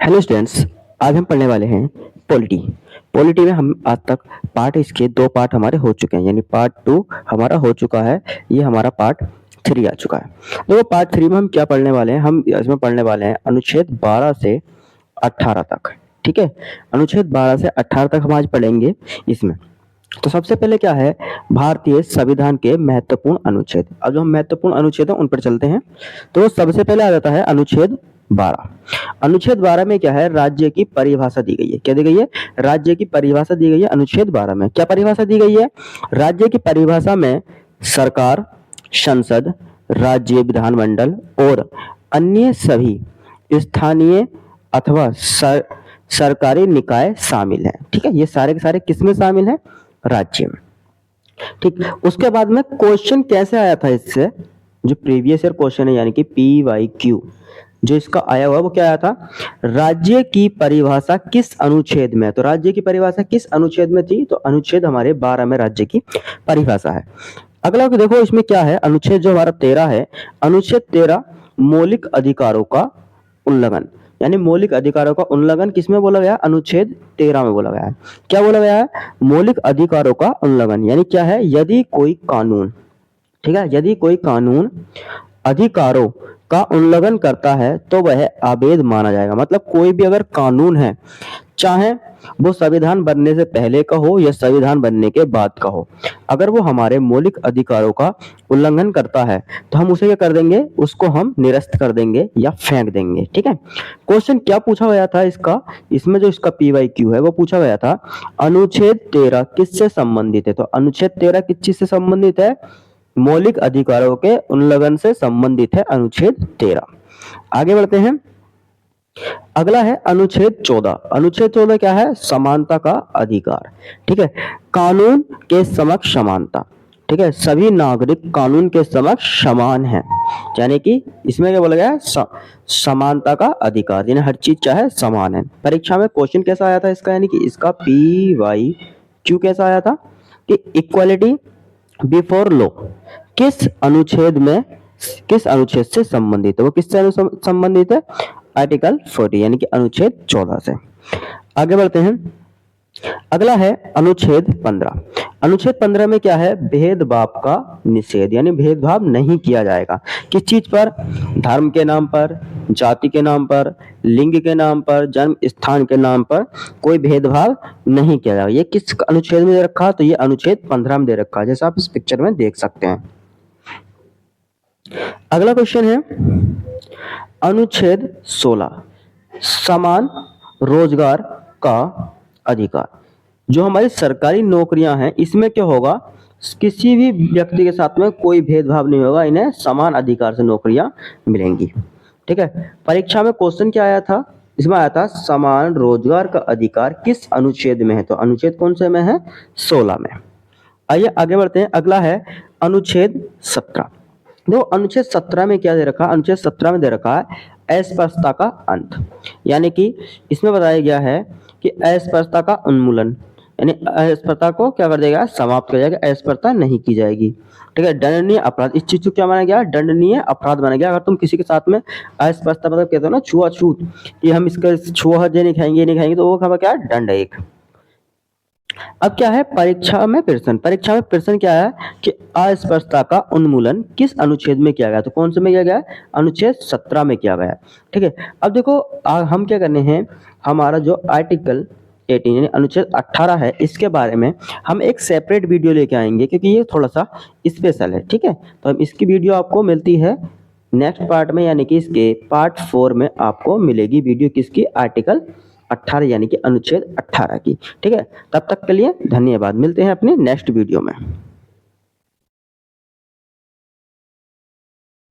Hello students, आज हम पढ़ने वाले हैं पॉलिटी। पॉलिटी में हम आज तक पार्ट इसके 2 पार्ट हमारे हो चुके हैं, यानी पार्ट 2 हमारा हो चुका है, ये हमारा पार्ट 3 आ चुका है। तो पार्ट 3 में हम क्या पढ़ने वाले हैं, हम इसमें पढ़ने वाले हैं अनुच्छेद 12 से 18 तक। ठीक है, अनुच्छेद 12 से 18 तक हम आज पढ़ेंगे इसमें। तो सबसे पहले क्या है, भारतीय संविधान के महत्वपूर्ण अनुच्छेद। अब जो हम महत्वपूर्ण अनुच्छेद हैं उन पर चलते हैं। तो सबसे पहले आ जाता है अनुच्छेद 12। अनुच्छेद 12 में क्या है, राज्य की परिभाषा दी गई है। क्या दी गई है? राज्य की परिभाषा दी गई है अनुच्छेद 12 में। क्या परिभाषा दी गई है? राज्य की परिभाषा में सरकार, संसद, राज्य विधानमंडल और अन्य सभी स्थानीय अथवा सरकारी निकाय शामिल हैं। ठीक है, ये सारे के सारे किसमें शामिल हैं? राज्य में। ठीक, उसके बाद में क्वेश्चन कैसे आया था इससे, जो प्रीवियस ईयर क्वेश्चन है यानी कि PYQ जो इसका आया हुआ वो क्या आया था, राज्य की परिभाषा किस अनुच्छेद में? तो राज्य की परिभाषा किस अनुच्छेद में थी? तो अनुच्छेद हमारे 12 में राज्य की परिभाषा है। अगला देखो इसमें क्या है, अनुच्छेद जो हमारा 13 है, अनुच्छेद 13 मौलिक अधिकारों का उल्लंघन, यानी मौलिक अधिकारों का उल्लंघन किसमें बोला गया? अनुच्छेद 13 में बोला गया है। क्या बोला गया है? मौलिक अधिकारों का उल्लंघन, यानी क्या है, यदि कोई कानून, ठीक है, यदि कोई कानून अधिकारों का उल्लंघन करता है तो वह अवैध माना जाएगा। मतलब कोई भी अगर कानून है, चाहे वो संविधान बनने से पहले का हो या संविधान बनने के बाद का हो, अगर वो हमारे मौलिक अधिकारों का उल्लंघन करता है तो हम उसे क्या कर देंगे? उसको हम निरस्त कर देंगे या फेंक देंगे। ठीक है, क्वेश्चन क्या पूछा गया था इसका, इसमें जो इसका PYQ है वो पूछा गया था, अनुच्छेद 13 किससे संबंधित है? तो अनुच्छेद 13 किस चीज से संबंधित है? मौलिक अधिकारों के उल्लंघन से संबंधित है अनुच्छेद 13। आगे बढ़ते हैं, अगला है अनुच्छेद 14। अनुच्छेद 14 क्या है? समानता का अधिकार। ठीक है, कानून के समक्ष समानता। ठीक है, सभी नागरिक कानून के समक्ष समान हैं, यानी कि इसमें क्या बोला गया है? समानता का अधिकार, यानी हर चीज चाहे समान है। परीक्षा में क्वेश्चन कैसा आया था इसका, यानी कि इसका PYQ कैसा आया था कि इक्वालिटी बिफोर लॉ किस अनुच्छेद में, किस अनुच्छेद से संबंधित है? वो किससे संबंधित है? आर्टिकल 40, यानी कि अनुच्छेद 14 से। आगे बढ़ते हैं, अगला है अनुच्छेद 15। अनुच्छेद 15 में क्या है? भेदभाव का निषेध, यानी भेदभाव नहीं किया जाएगा। किस चीज पर? धर्म के नाम पर, जाति के नाम पर, लिंग के नाम पर, जन्म स्थान के नाम पर कोई भेदभाव नहीं किया जाएगा। ये किस अनुच्छेद में दे रखा है? तो ये अनुच्छेद 15 में दे रखा है, जैसा आप इस पिक्चर में देख सकते हैं। अगला क्वेश्चन है अनुच्छेद 16, समान रोजगार का अधिकार। जो हमारी सरकारी नौकरियां हैं इसमें क्या होगा, किसी भी व्यक्ति के साथ में कोई भेदभाव नहीं होगा, इन्हें समान अधिकार से नौकरियां मिलेंगी। ठीक है, परीक्षा में क्वेश्चन क्या आया था, इसमें आया था समान रोजगार का अधिकार किस अनुच्छेद में है? तो अनुच्छेद कौन से में है? 16 में। आइए आगे बढ़ते हैं, अगला है अनुच्छेद 17। देखो अनुच्छेद 17 में क्या दे रखा है? अनुच्छेद 17 में दे रखा है अस्पृश्यता का अंत, यानी कि इसमें बताया गया है कि अस्पृश्यता का उन्मूलन, यानी अस्पृश्यता को क्या कर देगा? समाप्त कर जाएगा, अस्पृश्यता नहीं की जाएगी। ठीक है, दंडनीय अपराध, इस चीज को क्या माना गया? दंडनीय अपराध माना गया। अगर तुम किसी के साथ में अस्पृश्यता, मतलब कहते हो ना छुआछूत, कि हम इसका छुआछूत नहीं खाएंगे, तो वो खबर क्या है? दंड एक। अब क्या है परीक्षा में प्रश्न, परीक्षा में प्रश्न क्या है कि अस्पृश्यता का उन्मूलन किस अनुच्छेद में किया गया? तो कौन से में किया गया? अनुच्छेद 17 में किया गया। ठीक है, अब देखो हम क्या करने हैं, हमारा जो आर्टिकल 18 यानी अनुच्छेद 18 है, इसके बारे में हम एक सेपरेट वीडियो लेके आएंगे, क्योंकि ये थोड़ा सा स्पेशल है। ठीक है, तो हम इसकी वीडियो आपको मिलती है नेक्स्ट पार्ट में, यानी कि इसके पार्ट 4 में आपको मिलेगी वीडियो किसकी? आर्टिकल 18 यानी कि अनुच्छेद 18 की। ठीक है, तब तक के लिए धन्यवाद, मिलते हैं अपने नेक्स्ट वीडियो में।